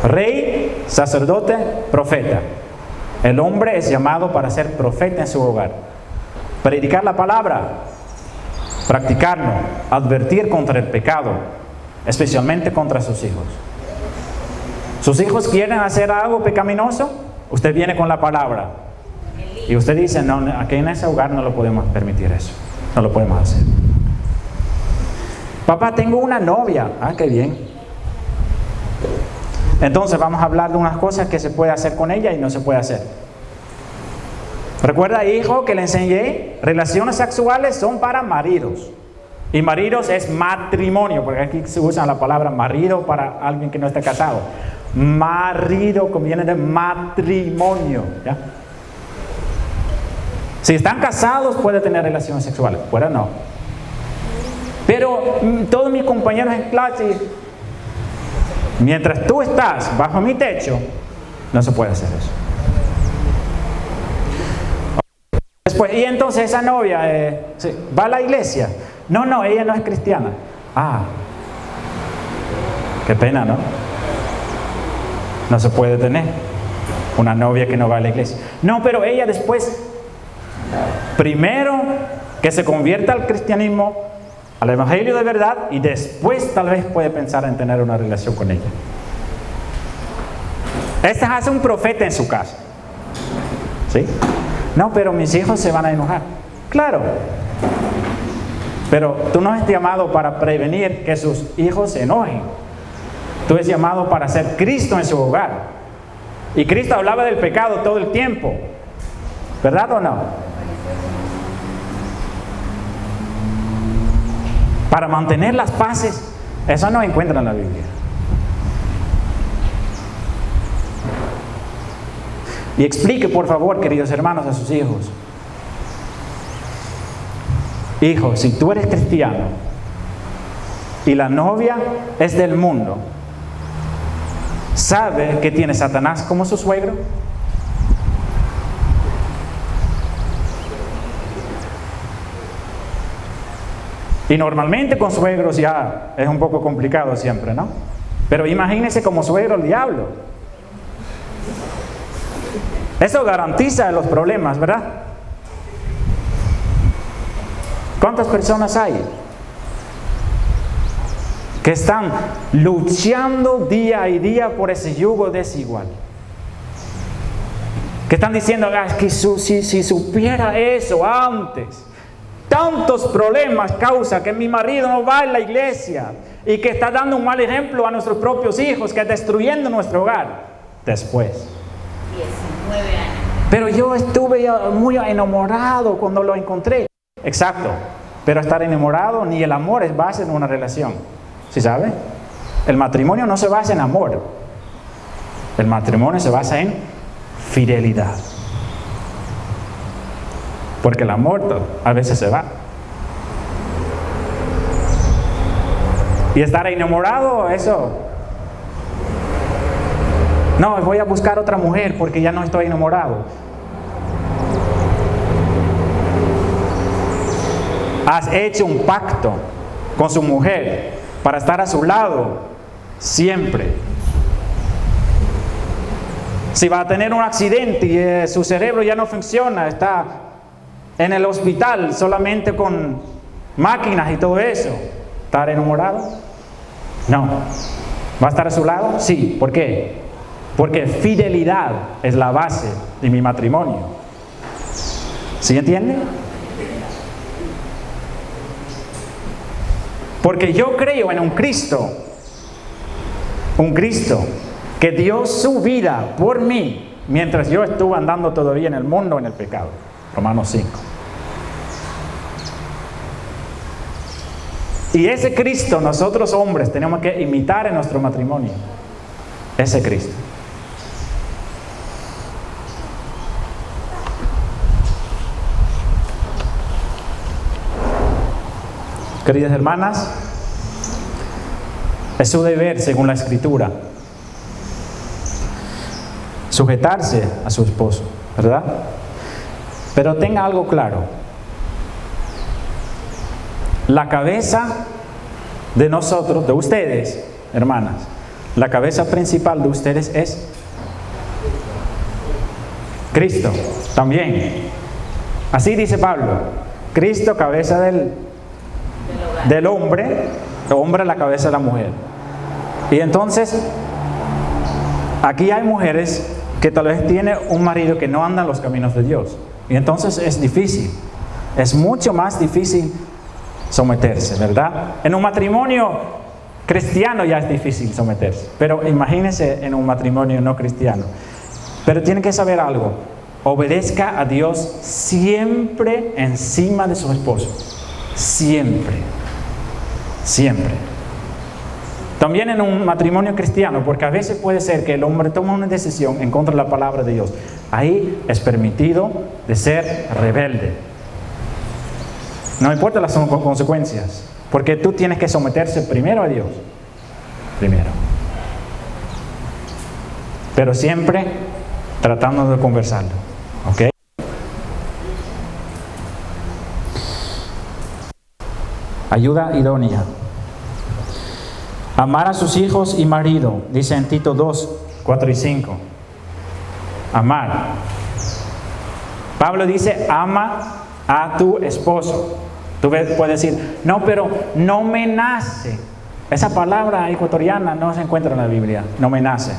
S1: Rey, sacerdote, profeta. El hombre es llamado para ser profeta en su hogar. Predicar la palabra, practicarlo, advertir contra el pecado, especialmente contra sus hijos. ¿Sus hijos quieren hacer algo pecaminoso? Usted viene con la palabra. Y usted dice, no, aquí en ese hogar no lo podemos permitir eso. No lo podemos hacer. Papá, tengo una novia. Qué bien. Entonces vamos a hablar de unas cosas que se puede hacer con ella y no se puede hacer. Recuerda, hijo, que le enseñé, relaciones sexuales son para maridos. Y maridos es matrimonio, porque aquí se usa la palabra marido para alguien que no está casado. Marido conviene de matrimonio, ¿ya? Si están casados, puede tener relaciones sexuales, fuera no. Pero todos mis compañeros en clase, mientras tú estás bajo mi techo, no se puede hacer eso. Después, y entonces esa novia va a la iglesia. No, ella no es cristiana. Qué pena, ¿no? No se puede tener una novia que no va a la iglesia. No, pero ella después, primero que se convierta al cristianismo, al evangelio de verdad, y después tal vez puede pensar en tener una relación con ella. Este hace un profeta en su casa. ¿Sí? No, pero mis hijos se van a enojar. Claro. Pero tú no has llamado para prevenir que sus hijos se enojen. Tú eres llamado para ser Cristo en su hogar. Y Cristo hablaba del pecado todo el tiempo. ¿Verdad o no? Para mantener las paces, eso no encuentra en la Biblia. Y explique, por favor, queridos hermanos, a sus hijos. Hijo, si tú eres cristiano y la novia es del mundo, ¿sabe que tiene Satanás como su suegro? Y normalmente con suegros ya es un poco complicado siempre, ¿no? Pero imagínense como suegro el diablo. Eso garantiza los problemas, ¿verdad? ¿Cuántas personas hay que están luchando día y día por ese yugo desigual? Que están diciendo, que si supiera eso antes, tantos problemas causa que mi marido no va a la iglesia y que está dando un mal ejemplo a nuestros propios hijos, que está destruyendo nuestro hogar. Después.
S2: 19 años.
S1: Pero yo estuve muy enamorado cuando lo encontré. Exacto. Pero estar enamorado ni el amor es base en una relación. ¿Sí sabe? El matrimonio no se basa en amor. El matrimonio se basa en fidelidad. Porque el amor a veces se va. Y estar enamorado, eso. No, voy a buscar otra mujer porque ya no estoy enamorado. Has hecho un pacto con su mujer para estar a su lado siempre. Si va a tener un accidente y su cerebro ya no funciona, está en el hospital solamente con máquinas y todo eso, ¿estar enamorado? No. ¿Va a estar a su lado? Sí. ¿Por qué? Porque fidelidad es la base de mi matrimonio. ¿Sí entiende? Porque yo creo en un Cristo que dio su vida por mí mientras yo estuve andando todavía en el mundo en el pecado. Romanos 5. Y ese Cristo nosotros hombres tenemos que imitar en nuestro matrimonio. Ese Cristo. Queridas hermanas, es su deber, según la Escritura, sujetarse a su esposo, ¿verdad? Pero tenga algo claro. La cabeza de nosotros, de ustedes, hermanas, la cabeza principal de ustedes es Cristo, también. Así dice Pablo, Cristo, cabeza del hombre, el hombre la cabeza de la mujer. Y entonces, aquí hay mujeres que tal vez tienen un marido que no anda en los caminos de Dios. Y entonces es difícil, es mucho más difícil someterse, ¿verdad? En un matrimonio cristiano ya es difícil someterse, pero imagínense en un matrimonio no cristiano. Pero tienen que saber algo, obedezca a Dios siempre encima de su esposo, siempre. Siempre. También en un matrimonio cristiano, porque a veces puede ser que el hombre toma una decisión en contra de la palabra de Dios. Ahí es permitido de ser rebelde. No importa las consecuencias, porque tú tienes que someterse primero a Dios. Primero. Pero siempre tratando de conversarlo. ¿Ok? Ayuda idónea. Amar a sus hijos y marido, dice en Tito 2, 4 y 5. Amar. Pablo dice, ama a tu esposo. Tú puedes decir, no, pero no me nace. Esa palabra ecuatoriana no se encuentra en la Biblia, no me nace.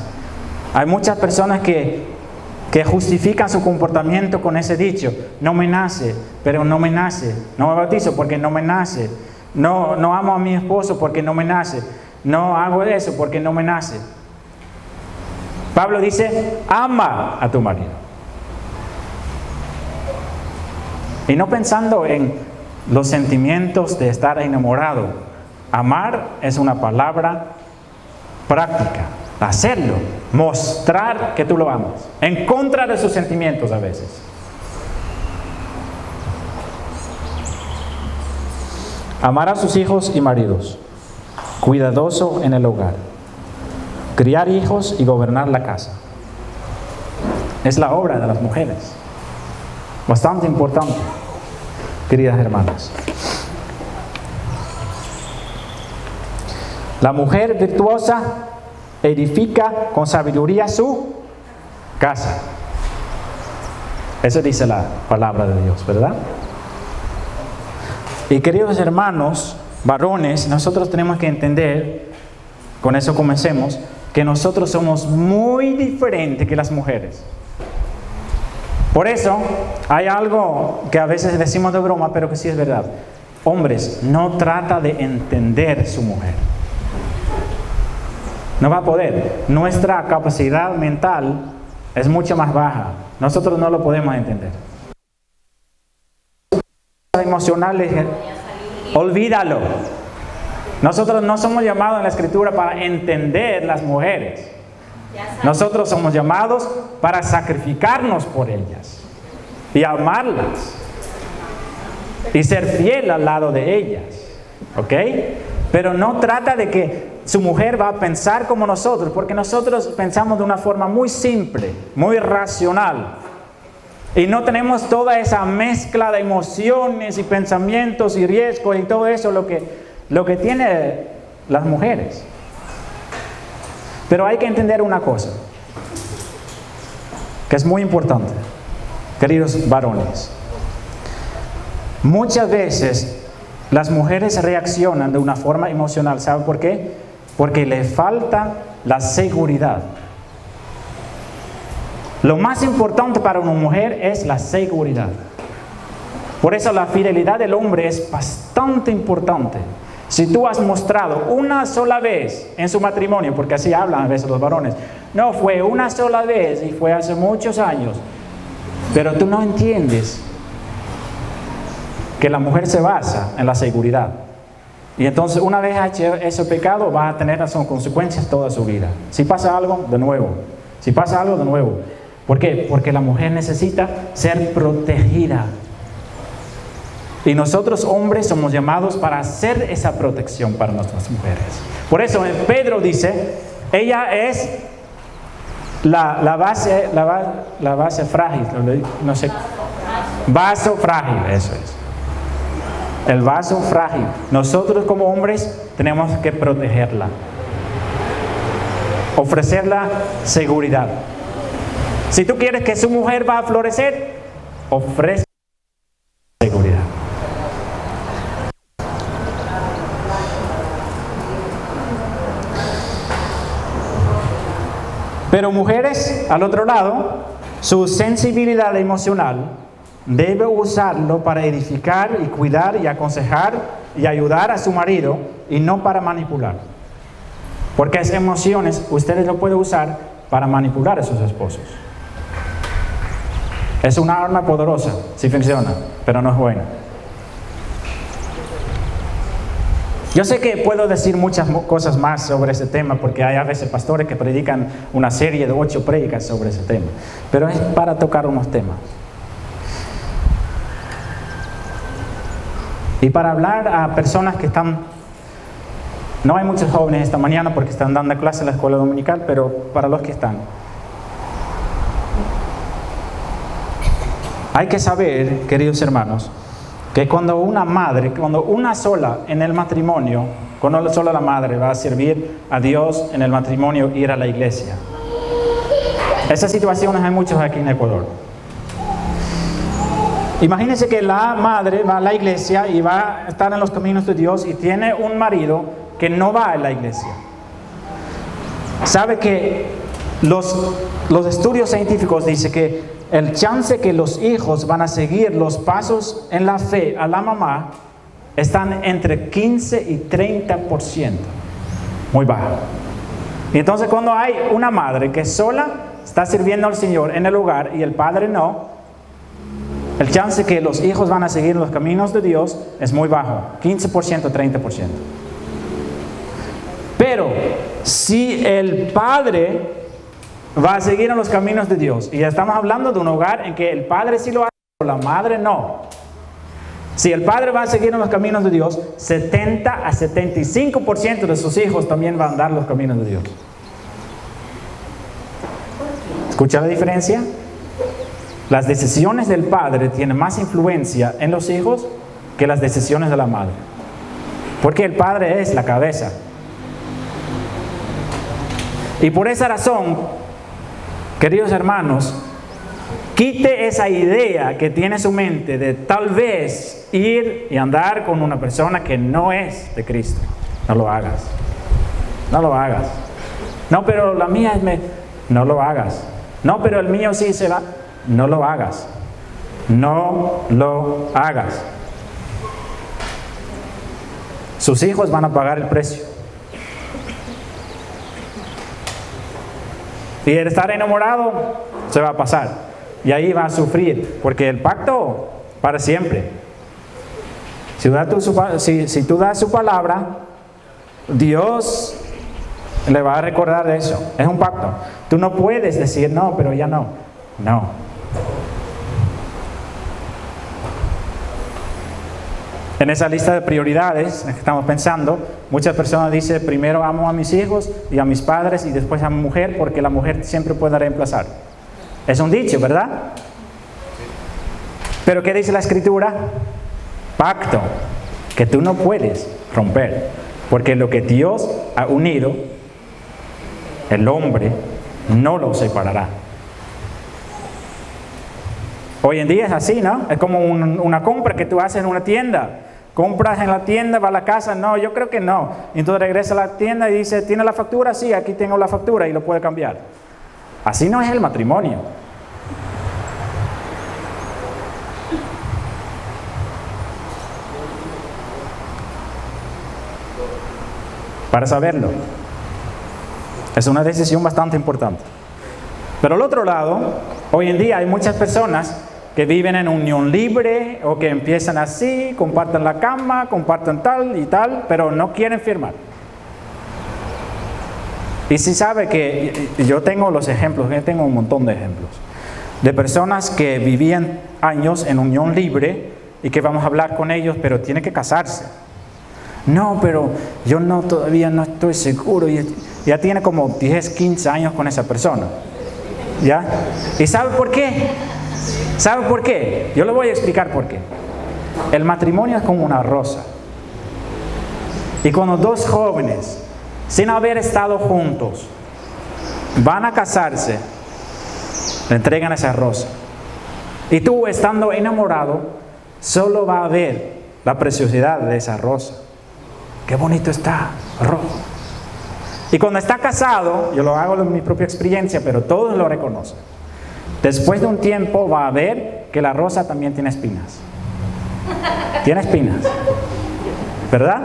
S1: Hay muchas personas que justifican su comportamiento con ese dicho, no me nace, pero no me nace. No me bautizo porque no me nace. No amo a mi esposo porque no me nace. no hago eso porque no me nace. Pablo dice, ama a tu marido. Y no pensando en los sentimientos de estar enamorado. Amar es una palabra práctica. Hacerlo, mostrar que tú lo amas. En contra de sus sentimientos a veces. Amar a sus hijos y maridos. Cuidadoso en el hogar. Criar hijos y gobernar la casa. Es la obra de las mujeres. Bastante importante, queridas hermanas. La mujer virtuosa edifica con sabiduría su casa. Eso dice la palabra de Dios, ¿verdad? Y queridos hermanos, varones, nosotros tenemos que entender, con eso comencemos, que nosotros somos muy diferentes que las mujeres. Por eso, hay algo que a veces decimos de broma, pero que sí es verdad. Hombres, no trata de entender su mujer. No va a poder. Nuestra capacidad mental es mucho más baja. Nosotros no lo podemos entender. Emocionales, olvídalo. Nosotros no somos llamados en la Escritura para entender las mujeres. Nosotros somos llamados para sacrificarnos por ellas y amarlas y ser fiel al lado de ellas. ¿Ok? Pero no trata de que su mujer va a pensar como nosotros, porque nosotros pensamos de una forma muy simple, muy racional. Y no tenemos toda esa mezcla de emociones y pensamientos y riesgos y todo eso lo que tienen las mujeres. Pero hay que entender una cosa, que es muy importante, queridos varones. Muchas veces las mujeres reaccionan de una forma emocional. ¿Saben por qué? Porque le falta la seguridad. Lo más importante para una mujer es la seguridad. Por eso la fidelidad del hombre es bastante importante. Si tú has mostrado una sola vez en su matrimonio, porque así hablan a veces los varones, no, fue una sola vez y fue hace muchos años, pero tú no entiendes que la mujer se basa en la seguridad. Y entonces una vez hecho ese pecado va a tener esas consecuencias toda su vida. Si pasa algo, de nuevo. Si pasa algo, de nuevo. ¿Por qué? Porque la mujer necesita ser protegida. Y nosotros hombres somos llamados para hacer esa protección para nuestras mujeres. Por eso Pedro dice, ella es la base frágil, no sé, vaso frágil, eso es. El vaso frágil. Nosotros como hombres tenemos que protegerla. Ofrecerla seguridad. Si tú quieres que su mujer va a florecer, ofrece seguridad. Pero mujeres, al otro lado, su sensibilidad emocional debe usarlo para edificar y cuidar y aconsejar y ayudar a su marido y no para manipular. Porque esas emociones ustedes lo pueden usar para manipular a sus esposos. Es una arma poderosa, si funciona, pero no es buena. Yo sé que puedo decir muchas cosas más sobre ese tema, porque hay a veces pastores que predican una serie de 8 prédicas sobre ese tema, pero es para tocar unos temas. Y para hablar a personas que están, no hay muchos jóvenes esta mañana porque están dando clase en la escuela dominical, pero para los que están, hay que saber, queridos hermanos, que cuando una madre, cuando una sola en el matrimonio, cuando sola la madre va a servir a Dios en el matrimonio, ir a la iglesia. Esas situaciones hay muchas aquí en Ecuador. Imagínense que la madre va a la iglesia y va a estar en los caminos de Dios y tiene un marido que no va a la iglesia. Sabe que los estudios científicos dicen que el chance que los hijos van a seguir los pasos en la fe a la mamá están entre 15 y 30%. muy bajo. Y entonces cuando hay una madre que sola está sirviendo al Señor en el hogar y el padre no, el chance que los hijos van a seguir los caminos de Dios es muy bajo, 15%, 30%. Pero si el padre va a seguir en los caminos de Dios, y ya estamos hablando de un hogar en que el padre sí lo hace, pero la madre no. Si el padre va a seguir en los caminos de Dios, 70 a 75% de sus hijos también van a andar los caminos de Dios. ¿Escucha la diferencia? Las decisiones del padre tienen más influencia en los hijos que las decisiones de la madre. Porque el padre es la cabeza. Y por esa razón, queridos hermanos, quite esa idea que tiene en su mente de tal vez ir y andar con una persona que no es de Cristo. No lo hagas. No lo hagas. No, pero la mía es... No lo hagas. No, pero el mío sí se va. No lo hagas. No lo hagas. Sus hijos van a pagar el precio. Y el estar enamorado se va a pasar. Y ahí va a sufrir. Porque el pacto para siempre. Si tú das su palabra, Dios le va a recordar de eso. Es un pacto. Tú no puedes decir no, pero ya no. No. En esa lista de prioridades en que estamos pensando, muchas personas dicen, primero amo a mis hijos y a mis padres y después a mi mujer, porque la mujer siempre puede reemplazar. Es un dicho, ¿verdad? Pero ¿qué dice la Escritura? Pacto, que tú no puedes romper, porque lo que Dios ha unido, el hombre no lo separará. Hoy en día es así, ¿no? Es como una compra que tú haces en una tienda. Compras en la tienda, va a la casa, no, yo creo que no. Entonces regresa a la tienda y dice, ¿tiene la factura? Sí, aquí tengo la factura y lo puede cambiar. Así no es el matrimonio. Para saberlo. Es una decisión bastante importante. Pero al otro lado, hoy en día hay muchas personas que viven en unión libre o que empiezan así, comparten la cama, comparten tal y tal, pero no quieren firmar. Y si sabe que yo tengo los ejemplos, yo tengo un montón de ejemplos, de personas que vivían años en unión libre y que vamos a hablar con ellos, pero tienen que casarse. No, pero yo no, todavía no estoy seguro. Ya tiene como 10, 15 años con esa persona. ¿Ya? ¿Y sabe por qué? ¿Sabe por qué? Yo le voy a explicar por qué. El matrimonio es como una rosa. Y cuando dos jóvenes, sin haber estado juntos, van a casarse, le entregan esa rosa. Y tú, estando enamorado, solo va a ver la preciosidad de esa rosa. Qué bonito está, rojo. Y cuando está casado, yo lo hago en mi propia experiencia, pero todos lo reconocen. Después de un tiempo va a ver que la rosa también tiene espinas. Tiene espinas, ¿verdad?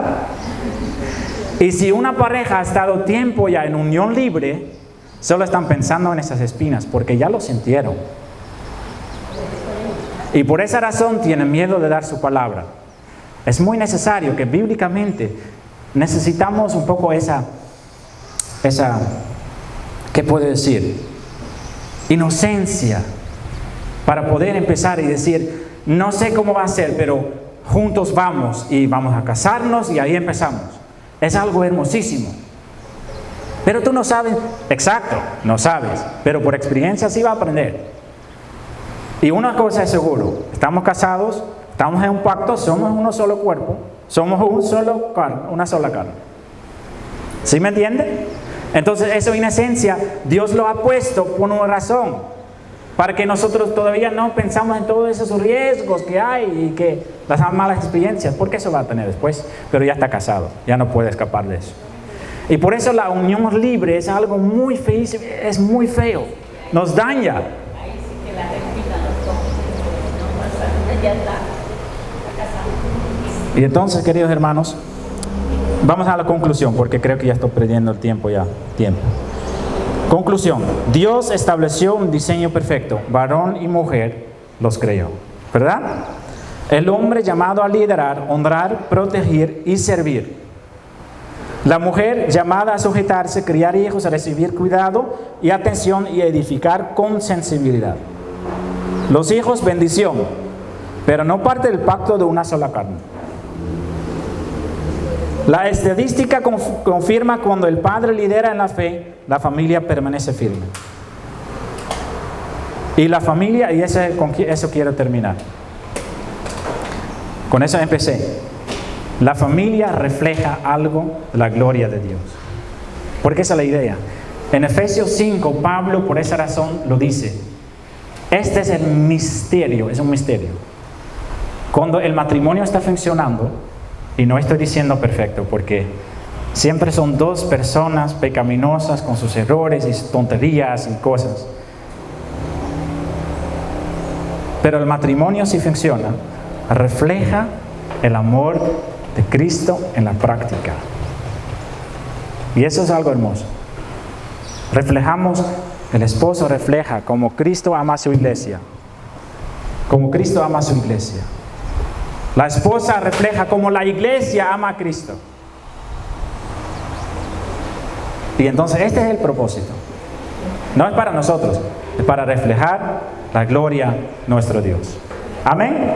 S1: Y si una pareja ha estado tiempo ya en unión libre, solo están pensando en esas espinas, porque ya lo sintieron. Y por esa razón tienen miedo de dar su palabra. Es muy necesario que bíblicamente necesitamos un poco esa, ¿qué puedo decir? Inocencia para poder empezar y decir, no sé cómo va a ser, pero juntos vamos y vamos a casarnos y ahí empezamos. Es algo hermosísimo. Pero tú no sabes, exacto, no sabes, pero por experiencia sí va a aprender. Y una cosa es seguro, estamos casados, estamos en un pacto, somos uno solo cuerpo, somos una sola carne. ¿Sí me entiende? Entonces eso en esencia Dios lo ha puesto por una razón, para que nosotros todavía no pensamos en todos esos riesgos que hay y que las malas experiencias, porque eso va a tener después, pero ya está casado, ya no puede escapar de eso. Y por eso la unión libre es algo muy feo, es muy feo, nos daña.
S2: Ahí sí que la repita no pasa, ya está casado.
S1: Y entonces, queridos hermanos, Vamos a la conclusión, porque creo que ya estoy perdiendo el tiempo ya. Conclusión. Dios estableció un diseño perfecto. Varón y mujer los creó. ¿Verdad? El hombre llamado a liderar, honrar, proteger y servir. La mujer llamada a sujetarse, criar hijos, a recibir cuidado y atención y edificar con sensibilidad. Los hijos, bendición, pero no parte del pacto de una sola carne. La estadística confirma cuando el padre lidera en la fe, la familia permanece firme. Y la familia, y eso quiero terminar. Con eso empecé. La familia refleja algo de la gloria de Dios. Porque esa es la idea. En Efesios 5, Pablo por esa razón lo dice. Este es el misterio, es un misterio. Cuando el matrimonio está funcionando, y no estoy diciendo perfecto, porque siempre son dos personas pecaminosas con sus errores y tonterías y cosas. Pero el matrimonio, si funciona, refleja el amor de Cristo en la práctica. Y eso es algo hermoso. El esposo refleja como Cristo ama a su iglesia. Como Cristo ama a su iglesia. La esposa refleja como la iglesia ama a Cristo. Y entonces este es el propósito. No es para nosotros, es para reflejar la gloria de nuestro Dios. Amén.